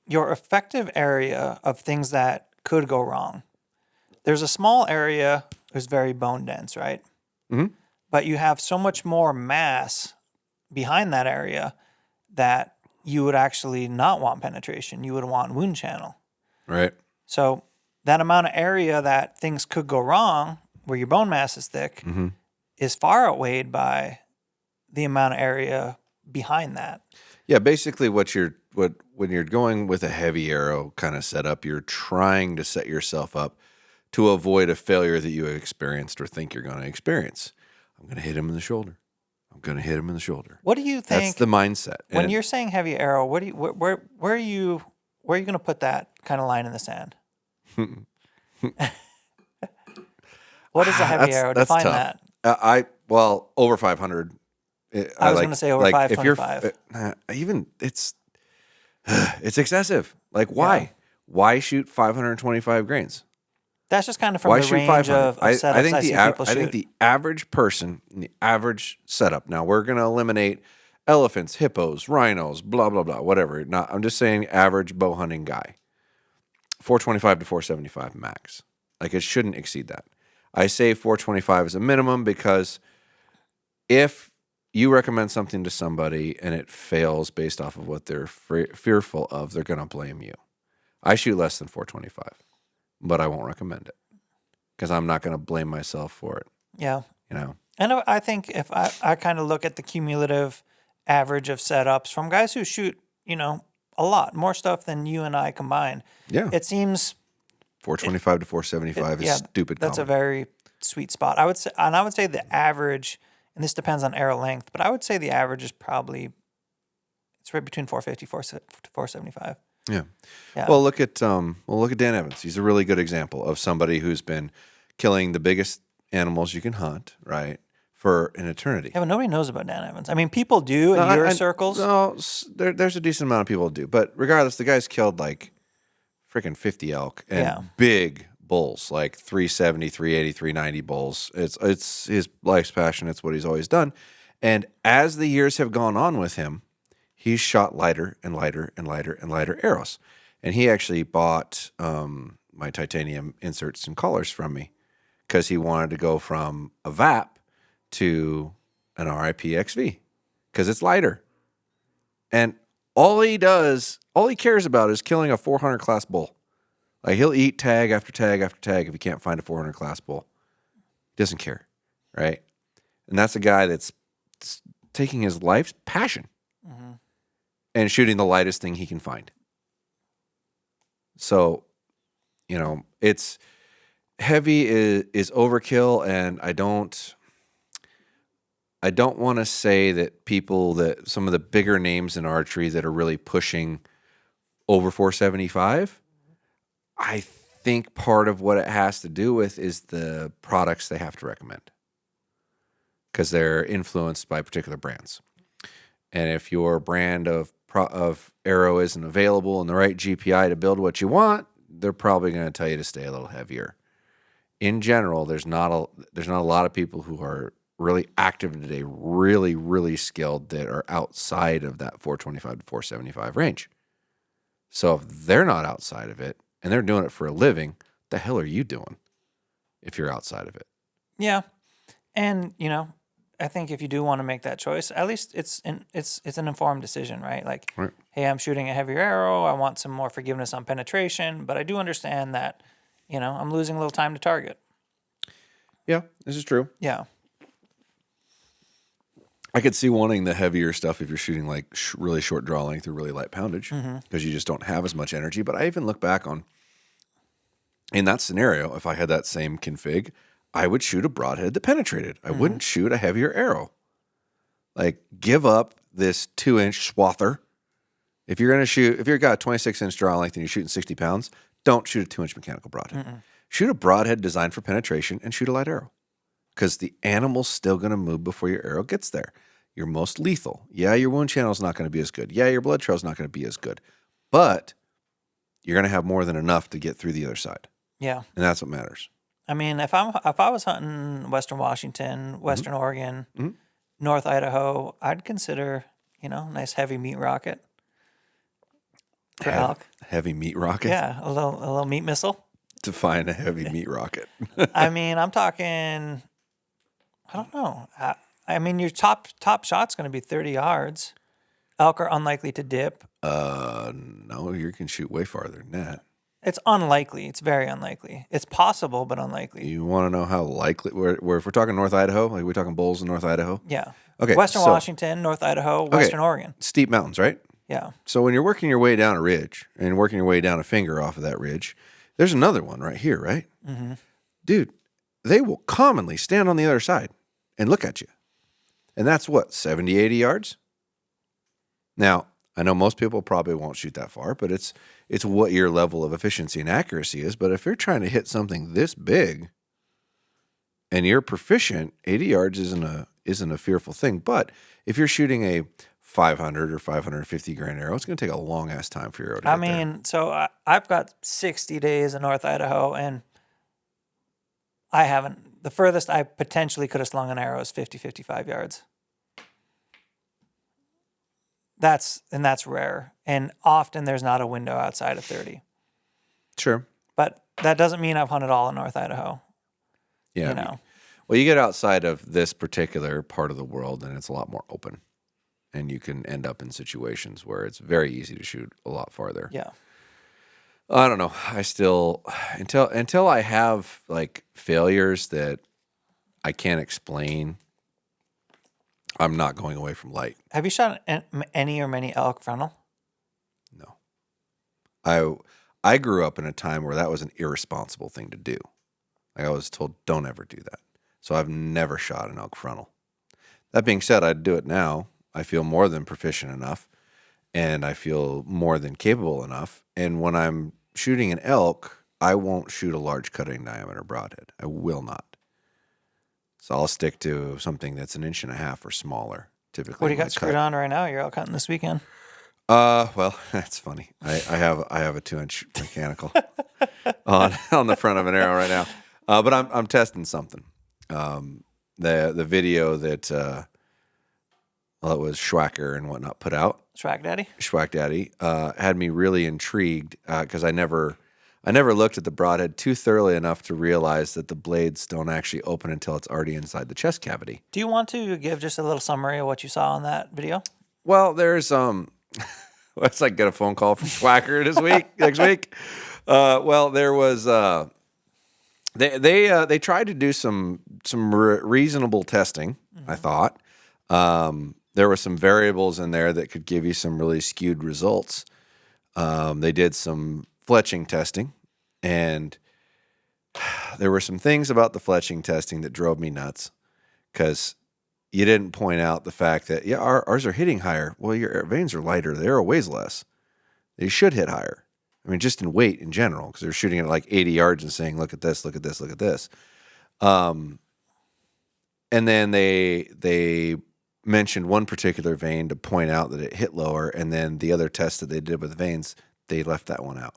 effective area of things that could go wrong. There's a small area that's very bone dense, right? Mm-hmm. But you have so much more mass behind that area that you would actually not want penetration. You would want wound channel. Right. So that amount of area that things could go wrong, where your bone mass is thick, is far outweighed by the amount of area behind that. Yeah, basically when you're going with a heavy arrow kind of setup, you're trying to set yourself up to avoid a failure that you experienced or think you're going to experience. I'm going to hit him in the shoulder. I'm going to hit him in the shoulder. What do you That's think the mindset. when And you're saying heavy arrow? What do you where are you going to put that kind of line in the sand? What is a heavy arrow? That's Define tough. that. Well, over 500. I was going to say over 525. Even it's excessive. Like why? Yeah. Why shoot 525 grains? That's just kind of from Why the shoot range 500? of setups I see people shoot. I think the average person in the average setup. Now we're going to eliminate elephants, hippos, rhinos, blah blah blah, whatever. I'm just saying average bow hunting guy. 425 to 475 max. Like it shouldn't exceed that. I say 425 is a minimum because if you recommend something to somebody and it fails based off of what they're fearful of, they're going to blame you. I shoot less than 425, but I won't recommend it because I'm not going to blame myself for it. Yeah. You know? And I think if I kind of look at the cumulative average of setups from guys who shoot, a lot more stuff than you and I combined. Yeah. It seems 425 to 475 is stupid. That's common. a very sweet spot. I would say the average, and this depends on arrow length, but I would say the average is probably it's right between 450 to 475. Yeah. Yeah. Well, look at Dan Evans. He's a really good example of somebody who's been killing the biggest animals you can hunt, right, for an eternity. Yeah, but nobody knows about Dan Evans. I mean, people do in your circles. No, there's a decent amount of people who do. But regardless, the guy's killed like freaking 50 elk and big bulls, like 370, 380, 390 bulls. It's his life's passion. It's what he's always done. And as the years have gone on with him, he's shot lighter and lighter and lighter and lighter arrows. And he actually bought my titanium inserts and collars from me because he wanted to go from a VAP to an RIP XV because it's lighter. And all he cares about is killing a 400 class bull. Like he'll eat tag after tag after tag if he can't find a 400 class bull. He doesn't care, right? And that's a guy that's taking his life's passion and shooting the lightest thing he can find. So, it's heavy is overkill, and I don't want to say that some of the bigger names in archery that are really pushing over 475, I think part of what it has to do with is the products they have to recommend because they're influenced by particular brands. And if your brand of arrow isn't available in the right GPI to build what you want, they're probably going to tell you to stay a little heavier. In general, there's not a lot of people who are really active today, really, really skilled that are outside of that 425 to 475 range. So if they're not outside of it and they're doing it for a living, what the hell are you doing if you're outside of it? Yeah. And, I think if you do want to make that choice, at least it's an informed decision, right? Like, right. Hey, I'm shooting a heavier arrow. I want some more forgiveness on penetration, but I do understand that, I'm losing a little time to target. Yeah, this is true. Yeah. I could see wanting the heavier stuff if you're shooting like really short draw length or really light poundage because you just don't have as much energy. But I even look back on, in that scenario, if I had that same config, I would shoot a broadhead that penetrated. I wouldn't shoot a heavier arrow. Like, give up this 2-inch swather. If you've got a 26-inch draw length and you're shooting 60 pounds, don't shoot a 2-inch mechanical broadhead. Shoot a broadhead designed for penetration and shoot a light arrow because the animal's still going to move before your arrow gets there. You're most lethal. Yeah, your wound channel's not going to be as good. Yeah, your blood trail's not going to be as good. But you're going to have more than enough to get through the other side. Yeah. And that's what matters. I mean, if I was hunting Western Washington, Western Oregon, North Idaho, I'd consider, nice heavy meat rocket for elk. Heavy meat rocket? Yeah, a little meat missile. To find a heavy meat rocket. I mean, I'm talking, I don't know. I mean, your top shot's going to be 30 yards. Elk are unlikely to dip. No, you can shoot way farther than that. It's unlikely. It's very unlikely. It's possible, but unlikely. You want to know how likely? If we're talking North Idaho, like we're talking bulls in North Idaho? Yeah. Okay. Western Washington, North Idaho, Western Oregon. Steep mountains, right? Yeah. So when you're working your way down a ridge and working your way down a finger off of that ridge, there's another one right here, right? Dude, they will commonly stand on the other side and look at you. And that's what, 70, 80 yards? Now, I know most people probably won't shoot that far, but it's what your level of efficiency and accuracy is. But if you're trying to hit something this big and you're proficient, 80 yards isn't a fearful thing. But if you're shooting a 500 or 550 grain arrow, it's going to take a long ass time for your arrow to I get there. mean, so I've got 60 days in North Idaho, and I haven't. The furthest I potentially could have slung an arrow is 50, 55 yards. That's rare. And often there's not a window outside of 30. Sure. But that doesn't mean I've hunted all in North Idaho. Yeah. You know. Well, you get outside of this particular part of the world and it's a lot more open. And you can end up in situations where it's very easy to shoot a lot farther. Yeah. I don't know. I still until I have like failures that I can't explain, I'm not going away from light. Have you shot any or many elk frontal? No. I grew up in a time where that was an irresponsible thing to do. Like I was told, don't ever do that. So I've never shot an elk frontal. That being said, I'd do it now. I feel more than proficient enough, and I feel more than capable enough. And when I'm shooting an elk, I won't shoot a large cutting diameter broadhead. I will not. So I'll stick to something that's 1.5 inches or smaller, typically. What do you got screwed on right now? You're elk hunting this weekend. Well, that's funny. I have a 2-inch mechanical on the front of an arrow right now, but I'm testing something. The video that it was Schwacker and whatnot put out. Schwack Daddy had me really intrigued because I never looked at the broadhead too thoroughly enough to realize that the blades don't actually open until it's already inside the chest cavity. Do you want to give just a little summary of what you saw on that video? Well, there's let's like get a phone call from Schwacker next week. Well, there was they tried to do some reasonable testing. Mm-hmm. I thought there were some variables in there that could give you some really skewed results. They did some fletching testing, and there were some things about the fletching testing that drove me nuts because you didn't point out the fact that, yeah, ours are hitting higher. Well, your vanes are lighter. The arrow weighs less. They should hit higher. I mean, just in weight in general, because they're shooting at like 80 yards and saying, look at this, look at this, look at this. And then they mentioned one particular vane to point out that it hit lower, and then the other test that they did with vanes, they left that one out.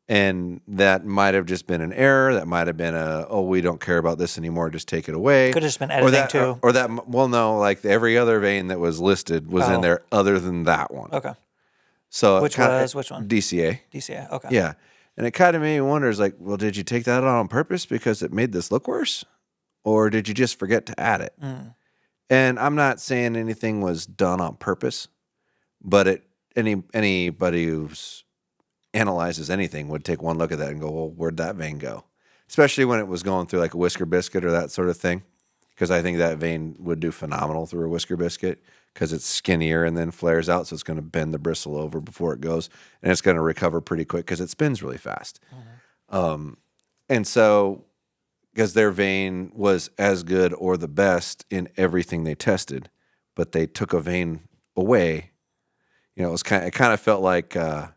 And that might have just been an error. That might have been we don't care about this anymore, just take it away. Could have just been editing too. Or that, well, no, like every other vane that was listed was in there other than that one. Okay. So which one? DCA. DCA, okay. Yeah. And it kind of made me wonder, is like, well, did you take that out on purpose because it made this look worse? Or did you just forget to add it? Mm. And I'm not saying anything was done on purpose, but anybody who's analyzes anything would take one look at that and go, well, where'd that vane go? Especially when it was going through like a whisker biscuit or that sort of thing. Because I think that vane would do phenomenal through a whisker biscuit because it's skinnier and then flares out. So it's going to bend the bristle over before it goes. And it's going to recover pretty quick because it spins really fast. Mm-hmm. And so, because their vane was as good or the best in everything they tested, but they took a vane away. You know, it kind of felt like a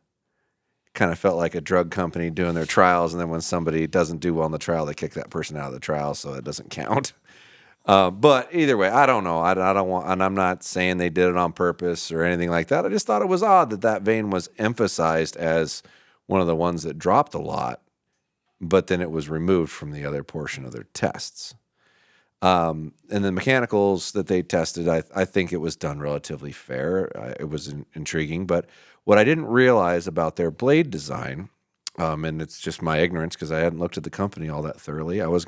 drug company doing their trials, and then when somebody doesn't do well in the trial, they kick that person out of the trial, so it doesn't count. But either way, I don't know. I don't want, and I'm not saying they did it on purpose or anything like that. I just thought it was odd that vane was emphasized as one of the ones that dropped a lot, but then it was removed from the other portion of their tests. And the mechanicals that they tested, I think it was done relatively fair. It was intriguing, but what I didn't realize about their blade design, and it's just my ignorance because I hadn't looked at the company all that thoroughly. I was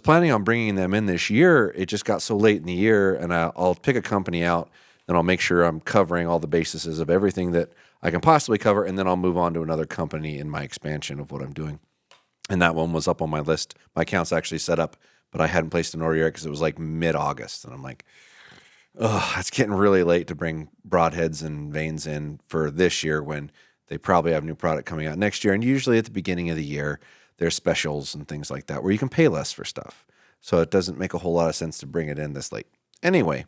planning on bringing them in this year. It just got so late in the year, and I'll pick a company out, and I'll make sure I'm covering all the bases of everything that I can possibly cover, and then I'll move on to another company in my expansion of what I'm doing. And that one was up on my list. My account's actually set up, but I hadn't placed an order yet because it was like mid-August, and I'm like, oh, it's getting really late to bring broadheads and vanes in for this year when they probably have new product coming out next year. And usually at the beginning of the year, there's specials and things like that where you can pay less for stuff. So it doesn't make a whole lot of sense to bring it in this late. Anyway,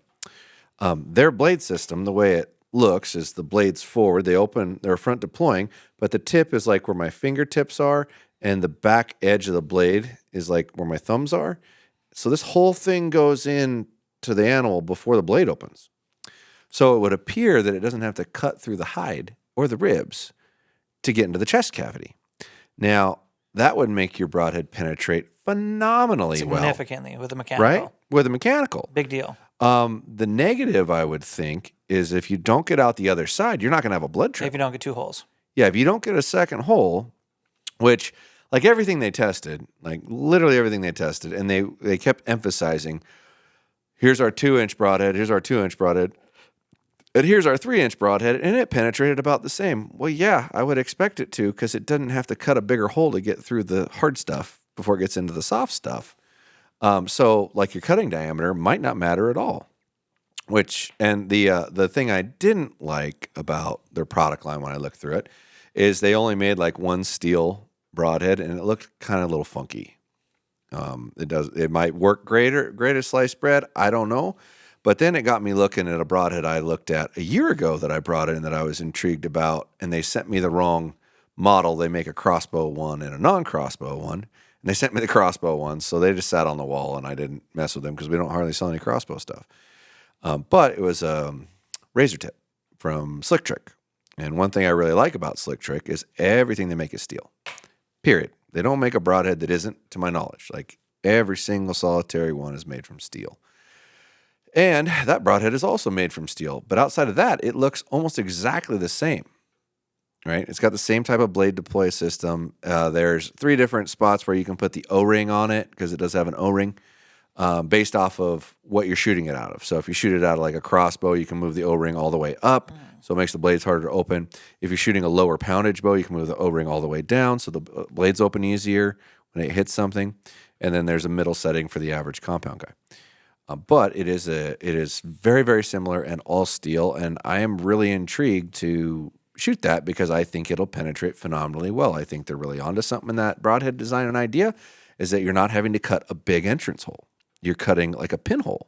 their blade system, the way it looks is the blades forward. They're front deploying, but the tip is like where my fingertips are, and the back edge of the blade is like where my thumbs are. So this whole thing goes in to the animal before the blade opens. So it would appear that it doesn't have to cut through the hide or the ribs to get into the chest cavity. Now, that would make your broadhead penetrate phenomenally significantly with a mechanical. Right? With a mechanical. Big deal. The negative, I would think, is if you don't get out the other side, you're not going to have a blood trail. If you don't get 2 holes. Yeah, if you don't get a second hole, which, like everything they tested, like literally everything they tested, and they kept emphasizing, here's our 2-inch broadhead, here's our 2-inch broadhead, and here's our 3-inch broadhead, and it penetrated about the same. Well, yeah, I would expect it to, because it doesn't have to cut a bigger hole to get through the hard stuff before it gets into the soft stuff. So, like, your cutting diameter might not matter at all. And the thing I didn't like about their product line when I looked through it is they only made like one steel broadhead, and it looked kind of a little funky. It might work great as sliced bread, I don't know. But then it got me looking at a broadhead I looked at a year ago that I brought in that I was intrigued about, and they sent me the wrong model. They make a crossbow one and a non-crossbow one, and they sent me the crossbow one, so they just sat on the wall, and I didn't mess with them because we don't hardly sell any crossbow stuff. But it was a razor tip from Slick Trick, and one thing I really like about Slick Trick is everything they make is steel, period. They don't make a broadhead that isn't, to my knowledge. Like, every single solitary one is made from steel. And that broadhead is also made from steel. But outside of that, it looks almost exactly the same, right? It's got the same type of blade deploy system. There's 3 different spots where you can put the O-ring on it, because it does have an O-ring, based off of what you're shooting it out of. So if you shoot it out of like a crossbow, you can move the O-ring all the way up, so it makes the blades harder to open. If you're shooting a lower poundage bow, you can move the O-ring all the way down, so the blades open easier when it hits something. And then there's a middle setting for the average compound guy. But it is very, very similar and all steel, and I am really intrigued to shoot that because I think it'll penetrate phenomenally well. I think they're really onto something in that broadhead design and idea, is that you're not having to cut a big entrance hole. You're cutting like a pinhole,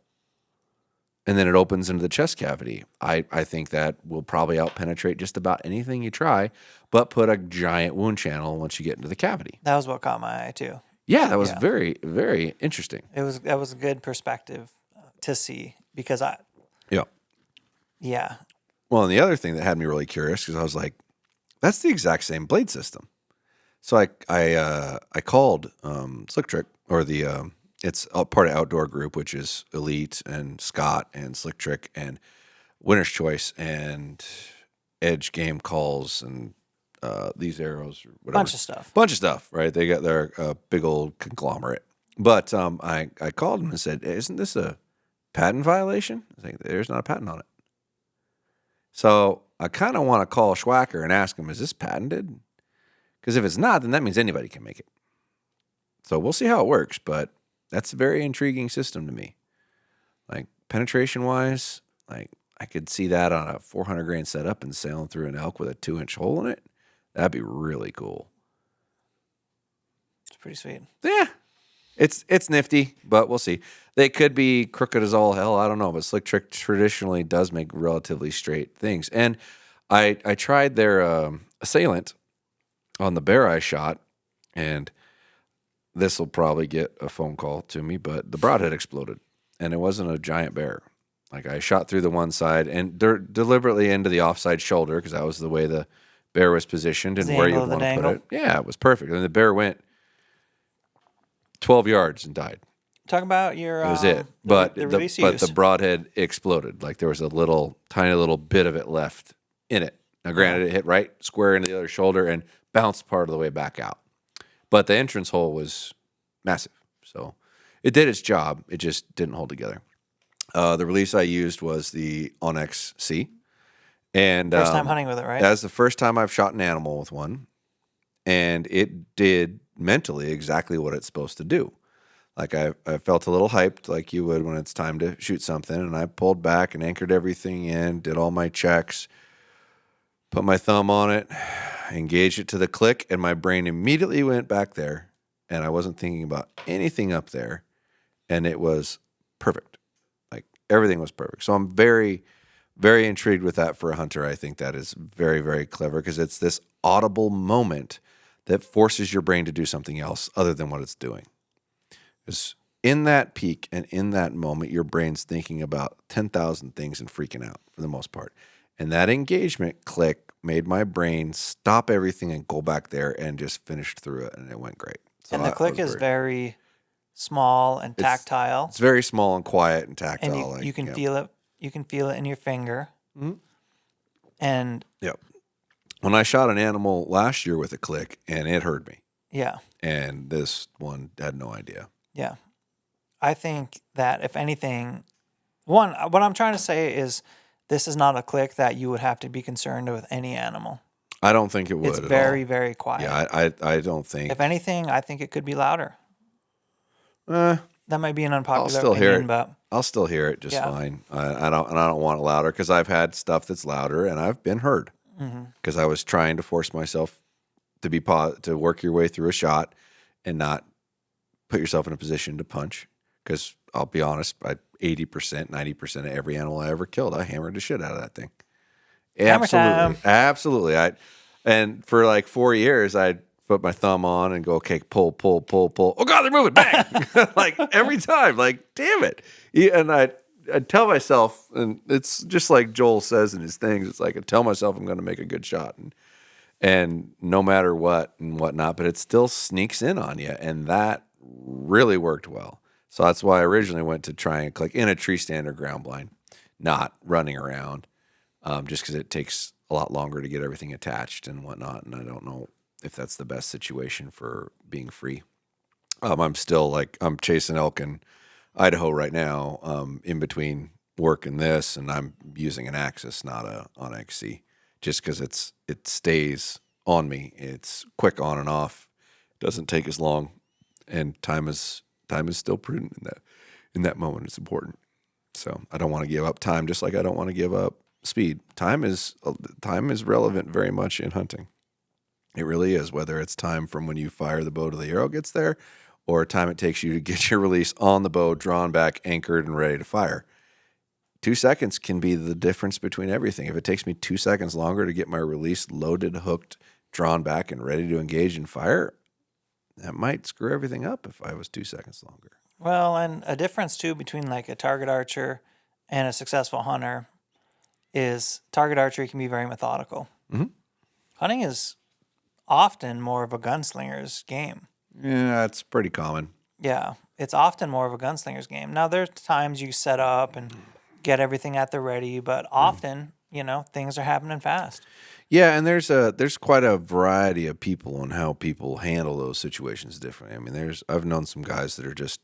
and then it opens into the chest cavity. I think that will probably out-penetrate just about anything you try, but put a giant wound channel once you get into the cavity. That was what caught my eye, too. Yeah, that was very, very interesting. That was a good perspective to see because yeah. Well, and the other thing that had me really curious, because I was like, that's the exact same blade system. So I called Slick Trick, or it's part of Outdoor Group, which is Elite and Scott and Slick Trick and Winner's Choice and Edge Game Calls and These Arrows, or whatever. Bunch of stuff, right? They got their big old conglomerate. But I called him and said, isn't this a patent violation? I think there's not a patent on it. So I kind of want to call Schwacker and ask him, is this patented? Because if it's not, then that means anybody can make it. So we'll see how it works, but that's a very intriguing system to me. Like, penetration-wise, like, I could see that on a 400 grain setup and sailing through an elk with a 2-inch hole in it. That'd be really cool. It's pretty sweet. Yeah. It's nifty, but we'll see. They could be crooked as all hell. I don't know, but Slick Trick traditionally does make relatively straight things. And I tried their assailant on the bear I shot, and this will probably get a phone call to me, but the broadhead exploded, and it wasn't a giant bear. Like, I shot through the one side and deliberately into the offside shoulder, because that was the way the bear was positioned and where you would want to put it. Yeah, it was perfect. And the bear went 12 yards and died. Talk about your. That was it. But the broadhead exploded. Like, there was a tiny little bit of it left in it. Now, granted, it hit right square into the other shoulder and bounced part of the way back out. But the entrance hole was massive. So it did its job. It just didn't hold together. The release I used was the Onyx C. And first time hunting with it, right? That was the first time I've shot an animal with one. And it did mentally exactly what it's supposed to do. Like, I felt a little hyped, like you would when it's time to shoot something. And I pulled back and anchored everything in, did all my checks, put my thumb on it, engaged it to the click, and my brain immediately went back there. And I wasn't thinking about anything up there. and it was perfect. Like everything was perfect. So I'm very, very intrigued with that for a hunter. I think that is very, very clever because it's this audible moment that forces your brain to do something else other than what it's doing. Because in that peak and in that moment, your brain's thinking about 10,000 things and freaking out for the most part. And that engagement click made my brain stop everything and go back there and just finished through it, and it went great. So And the click is very small and tactile. It's very small and quiet and tactile. And you can feel it. You can feel it in your finger. Mm-hmm. And when I shot an animal last year with a click, and it heard me. Yeah. And this one had no idea. Yeah. I think that if anything, what I'm trying to say is this is not a click that you would have to be concerned with any animal. I don't think it would. It's very, very quiet. Yeah, I don't think. If anything, I think it could be louder. That might be an unpopular I'll still opinion, hear it. but I'll still hear it just fine. I don't want it louder because I've had stuff that's louder and I've been heard because I was trying to force myself to work your way through a shot and not put yourself in a position to punch. Because I'll be honest, 80%, 90% of every animal I ever killed, I hammered the shit out of that thing. Absolutely. And for like 4 years, I'd put my thumb on and go, okay, pull. Oh God, they're moving, bang! Like every time, like damn it. And I'd tell myself, and it's just like Joel says in his things, it's like I tell myself I'm going to make a good shot, and no matter what and whatnot, but it still sneaks in on you, and that really worked well. So that's why I originally went to try and click in a tree stand or ground blind, not running around, just because it takes a lot longer to get everything attached and whatnot. And I don't know if that's the best situation for being free. I'm chasing elk in Idaho right now, in between work and this, and I'm using an Axis, not a Onyx C, just because it stays on me. It's quick on and off, doesn't take as long, and time is still prudent in that moment. It's important. So I don't want to give up time, just like I don't want to give up speed. Time is relevant very much in hunting. It really is, whether it's time from when you fire the bow to the arrow gets there, or time it takes you to get your release on the bow, drawn back, anchored, and ready to fire. 2 seconds can be the difference between everything. If it takes me 2 seconds longer to get my release loaded, hooked, drawn back, and ready to engage and fire, that might screw everything up if I was 2 seconds longer. Well, and a difference too between like a target archer and a successful hunter is target archery can be very methodical. Mm-hmm. Hunting is often more of a gunslinger's game. Yeah, that's pretty common. Yeah, it's often more of a gunslinger's game. Now, there's times you set up and get everything at the ready, but often, things are happening fast. Yeah, and there's quite a variety of people on how people handle those situations differently. I mean, I've known some guys that are just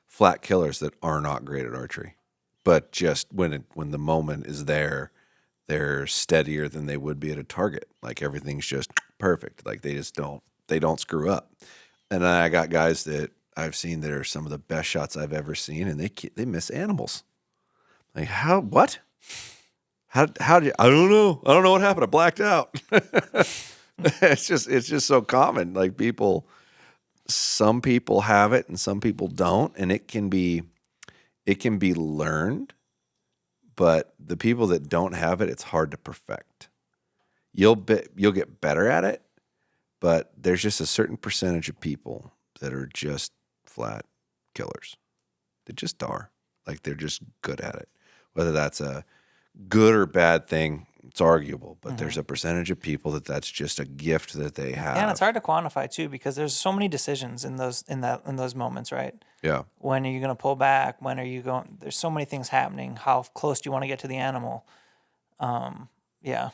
flat killers that are not great at archery, but just when the moment is there, they're steadier than they would be at a target. Like everything's just perfect. Like they don't screw up. And then I got guys that I've seen that are some of the best shots I've ever seen, and they miss animals. Like what? How did you? I don't know what happened. I blacked out. It's just so common. Like some people have it and some people don't, and it can be learned. But the people that don't have it, it's hard to perfect. You'll get better at it, but there's just a certain percentage of people that are just flat killers. They just are. Like they're just good at it. Whether that's a good or bad thing, it's arguable. But there's a percentage of people that's just a gift that they have. Yeah, and it's hard to quantify too because there's so many decisions in those moments, right? Yeah. When are you going to pull back? When are you going? There's so many things happening. How close do you want to get to the animal? Yeah.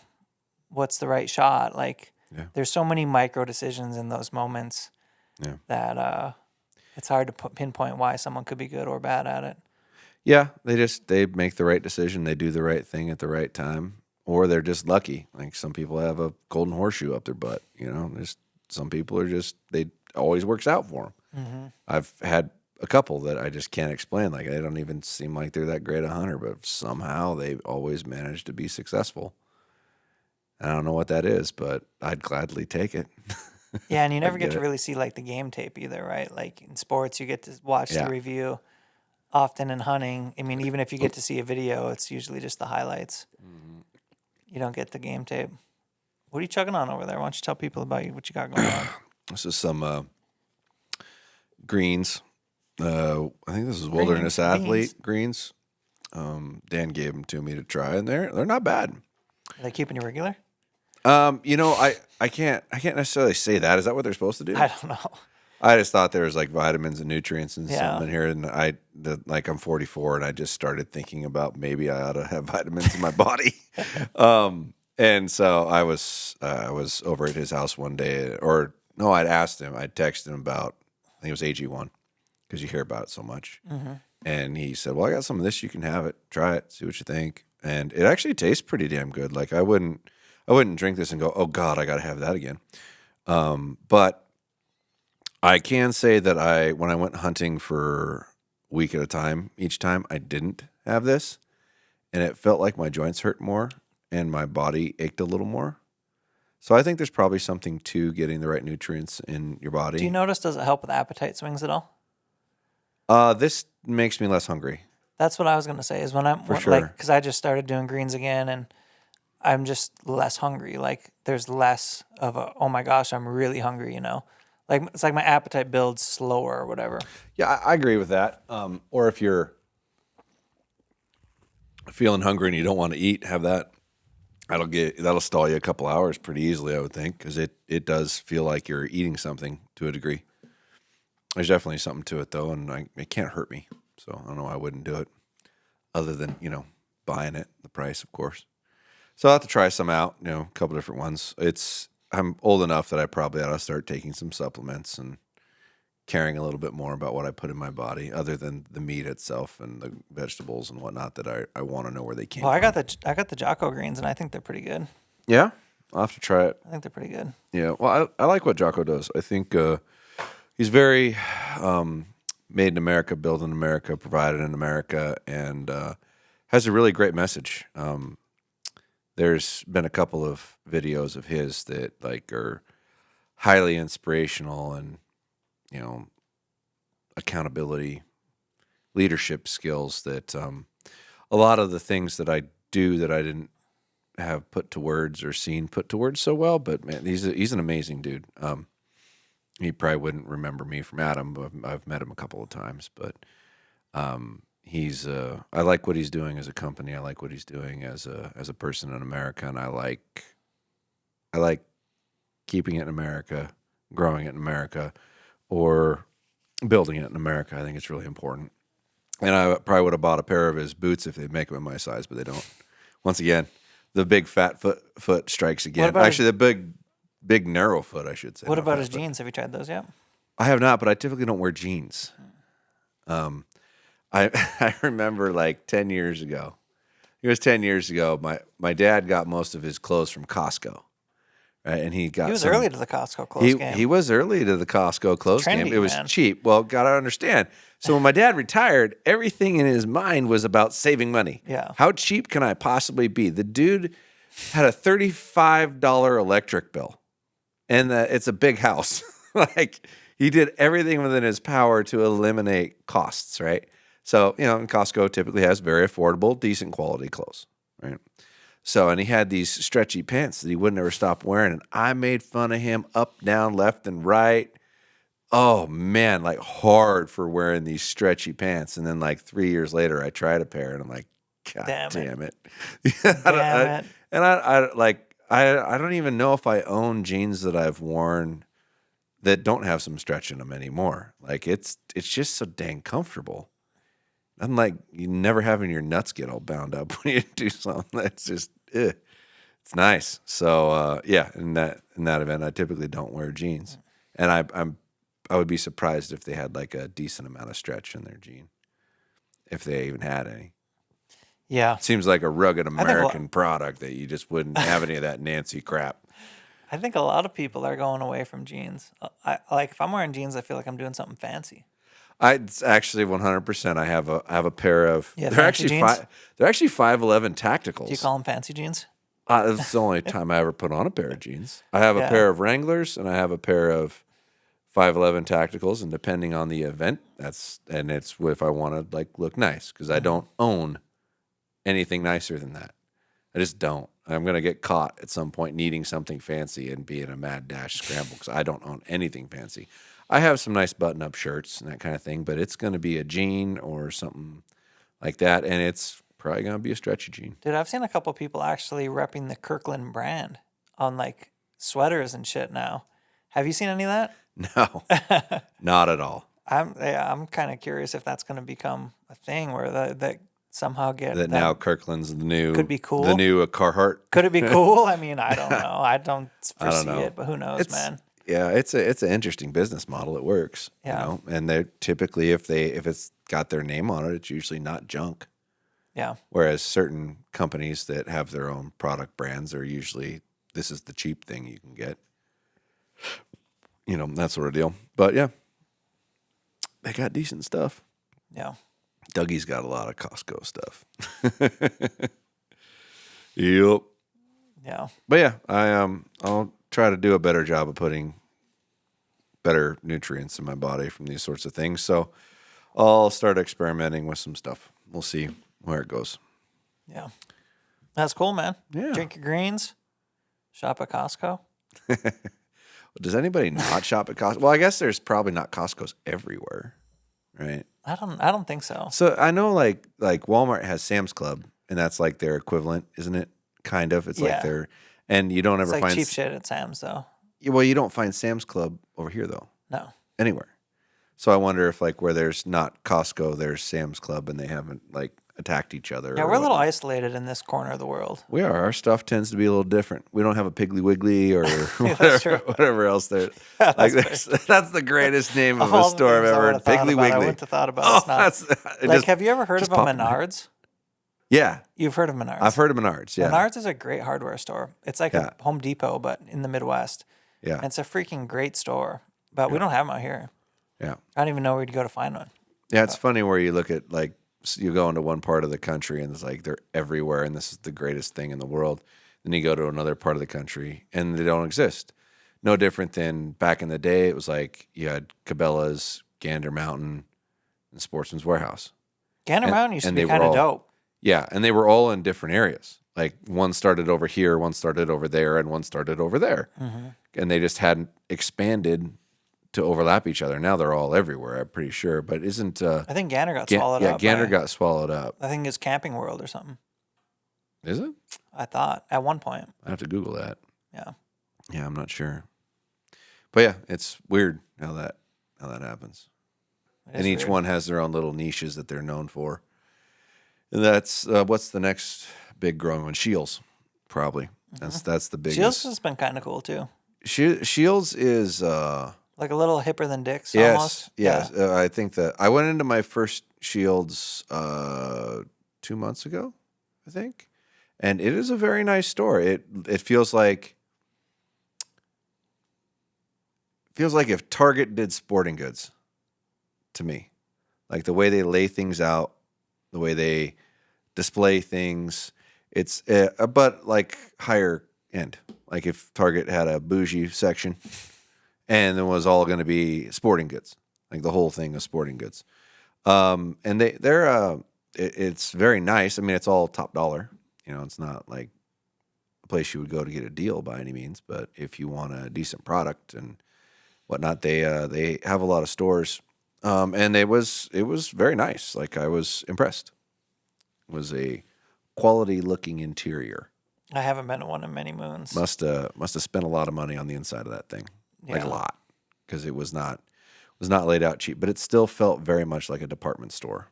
What's the right shot? Like, there's so many micro decisions in those moments that it's hard to pinpoint why someone could be good or bad at it. Yeah, they make the right decision. They do the right thing at the right time, or they're just lucky. Like some people have a golden horseshoe up their butt. There's some people are just it always works out for them. Mm-hmm. I've had a couple that I just can't explain. Like they don't even seem like they're that great a hunter, but somehow they always manage to be successful. I don't know what that is, but I'd gladly take it. Yeah, and you never get to really see like the game tape either, right? Like in sports, you get to watch the review. often in hunting. I mean, even if you get to see a video, it's usually just the highlights. You don't get the game tape. What are you chugging on over there? Why don't you tell people about what you got going on? This is some greens. I think this is Wilderness Athlete greens. Dan gave them to me to try, and they're not bad. Are they keeping you regular? I can't necessarily say that. Is that what they're supposed to do? I don't know. I just thought there was like vitamins and nutrients and Yeah. something in here, and I'm 44, and I just started thinking about maybe I ought to have vitamins in my body. And so I was over at his house one day, or no, I'd asked him, I'd texted him about, I think it was AG1, because you hear about it so much. And he said, well, I got some of this, you can have it, try it, see what you think. And it actually tastes pretty damn good. Like I wouldn't drink this and go, oh God, I got to have that again. But I can say that when I went hunting for a week at a time, each time I didn't have this, and it felt like my joints hurt more and my body ached a little more. So I think there's probably something to getting the right nutrients in your body. Do you notice, does it help with appetite swings at all? This makes me less hungry. That's what I was going to say, is when sure. because I just started doing greens again, and I'm just less hungry. Like there's less of a, oh my gosh, I'm really hungry, you know? Like it's like my appetite builds slower or whatever. Yeah, I agree with that. Or if you're feeling hungry and you don't want to eat, have that. That'll stall you a couple hours pretty easily, I would think, because it does feel like you're eating something to a degree. There's definitely something to it though, and it can't hurt me, so I don't know why I wouldn't do it, other than buying it, the price, of course. So I'll have to try some out, a couple different ones. I'm old enough that I probably ought to start taking some supplements and caring a little bit more about what I put in my body, other than the meat itself and the vegetables and whatnot that I want to know where they came Well, from. I got the Jocko greens, and I think they're pretty good. Yeah, I'll have to try it. I think they're pretty good. Yeah, well, I like what Jocko does. I think he's very made in America, built in America, provided in America, and has a really great message. There's been a couple of videos of his that are highly inspirational and accountability, leadership skills that a lot of the things that I do that I didn't have put to words or seen put to words so well. But man, he's an amazing dude. He probably wouldn't remember me from Adam, but I've met him a couple of times. But I like what he's doing as a company. I like what he's doing as a person in America, and I like keeping it in America, growing it in America, or building it in America. I think it's really important. And I probably would have bought a pair of his boots if they'd make them in my size, but they don't. Once again, the big fat foot strikes again. Actually, the big narrow foot, I should say. What about his jeans? Have you tried those yet? I have not, but I typically don't wear jeans. I remember 10 years ago. It was 10 years ago. My dad got most of his clothes from Costco, right? And he was early to the Costco clothes game. He was early to the Costco clothes game. It was man. cheap. Well, gotta understand. So when my dad retired, everything in his mind was about saving money. Yeah. How cheap can I possibly be? The dude had a $35 electric bill, and it's a big house. He did everything within his power to eliminate costs, right? So, Costco typically has very affordable, decent quality clothes, right? So, and he had these stretchy pants that he wouldn't ever stop wearing, and I made fun of him up, down, left, and right. Oh, man, hard for wearing these stretchy pants. And then 3 years later, I tried a pair, and I'm like, God damn it. Damn it. And I don't even know if I own jeans that I've worn that don't have some stretch in them anymore. It's just so dang comfortable. I'm you never having your nuts get all bound up when you do something. That's just, it's nice. So yeah, in that event, I typically don't wear jeans, and I would be surprised if they had a decent amount of stretch in their jean, if they even had any. Yeah, seems like a rugged American product that you just wouldn't have any of that Nancy crap. I think a lot of people are going away from jeans. If I'm wearing jeans, I feel like I'm doing something fancy. It's actually 100%. I have a pair of. Yeah, they're actually they're actually 511 tacticals. Do you call them fancy jeans? It's the only time I ever put on a pair of jeans. I have a pair of Wranglers and I have a pair of 511 tacticals, and depending on the event, it's if I want to like look nice, because I don't own anything nicer than that. I just don't. I'm gonna get caught at some point needing something fancy and be in a mad dash scramble because I don't own anything fancy. I have some nice button-up shirts and that kind of thing, but it's gonna be a jean or something like that, and it's probably gonna be a stretchy jean. Dude, I've seen a couple people actually repping the Kirkland brand on like sweaters and shit now. Have you seen any of that? No, not at all. I'm kind of curious if that's going to become a thing where that somehow get That now Kirkland's the new could be cool. The new Carhartt. Could it be cool? I mean, I don't know. I don't foresee know. it, but who knows, man? Yeah, it's an interesting business model. It works, Yeah. you know. And they're typically if it's got their name on it, it's usually not junk. Yeah. Whereas certain companies that have their own product brands are usually this is the cheap thing you can get. You know, that sort of deal. But yeah, they got decent stuff. Yeah. Dougie's got a lot of Costco stuff. Yep. Yeah. But yeah, I'll try to do a better job of putting better nutrients in my body from these sorts of things. So I'll start experimenting with some stuff. We'll see where it goes. Yeah. That's cool, man. Yeah. Drink your greens. Shop at Costco. Does anybody not shop at Costco? Well, I guess there's probably not Costco's everywhere, right? I don't think so. So I know like Walmart has Sam's Club, and that's like their equivalent, isn't it? Kind of. It's like their, and you don't It's ever like find cheap shit at Sam's though. Well, you don't find Sam's Club over here though. No. Anywhere. So I wonder if like where there's not Costco, there's Sam's Club, and they haven't like attacked each other. Yeah, we're a little isolated in this corner of the world. We are. Our stuff tends to be a little different. We don't have a Piggly Wiggly or whatever else there. Like that's the greatest name of a store I've ever heard. Piggly Wiggly. I wouldn't have thought about it. Have you ever heard of a Menards? Yeah. You've heard of Menards. I've heard of Menards, yeah. Menards is a great hardware store. It's like a Home Depot, but in the Midwest. Yeah. And it's a freaking great store, but we don't have them out here. Yeah. I don't even know where to go to find one. Yeah, it's funny where you look at like you go into one part of the country and it's like they're everywhere and this is the greatest thing in the world. Then you go to another part of the country and they don't exist. No different than back in the day. It was like you had Cabela's, Gander Mountain, and Sportsman's Warehouse. Gander Mountain used to be kind of dope. Yeah, and they were all in different areas. Like one started over here, one started over there, and one started over there. Mm-hmm. And they just hadn't expanded to overlap each other. Now they're all everywhere, I'm pretty sure. But isn't... I think Gander got swallowed up. Yeah, Gander got swallowed up. I think it's Camping World or something. Is it? I thought at one point. I have to Google that. Yeah. Yeah, I'm not sure. But yeah, it's weird how that happens. And each one has their own little niches that they're known for. And that's what's the next big growing one? Shields, probably. Mm-hmm. That's the biggest. Shields has been kind of cool too. Shields is like a little hipper than Dick's. Yes, almost. Yes. Yeah. I think that I went into my first Shields 2 months ago, I think, and it is a very nice store. It feels like if Target did sporting goods to me, like the way they lay things out, the way they display things. It's but like higher end. Like if Target had a bougie section and it was all going to be sporting goods, like the whole thing is sporting goods. And it's very nice. I mean, it's all top dollar. You know, it's not like a place you would go to get a deal by any means. But if you want a decent product and whatnot, they have a lot of stores. And it was very nice. Like I was impressed. It was a quality looking interior. I haven't been to one in many moons. Must have spent a lot of money on the inside of that thing, like a lot, because it was not laid out cheap. But it still felt very much like a department store.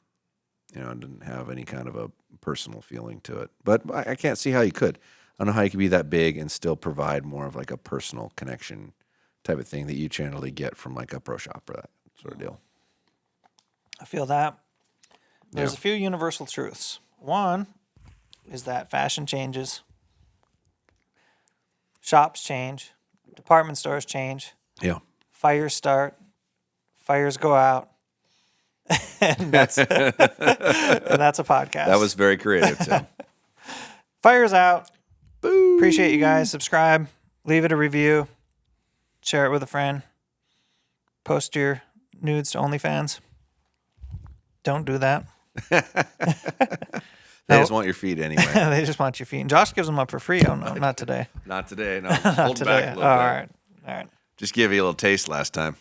You know, it didn't have any kind of a personal feeling to it. But I can't see how you could. I don't know how you could be that big and still provide more of like a personal connection type of thing that you generally get from like a pro shop or that sort of deal. I feel that. There's a few universal truths. One is that fashion changes, shops change, department stores change. Yeah. Fires start, fires go out. and that's a podcast. That was very creative, Tim. Fires out. Boo. Appreciate you guys. Subscribe. Leave it a review. Share it with a friend. post your nudes to OnlyFans. Don't do that. They just want your feet anyway. They just want your feet. And Josh gives them up for free. Oh, no, not today. Not today. No, Not hold today. back a little bit. All right. Just give you a little taste last time.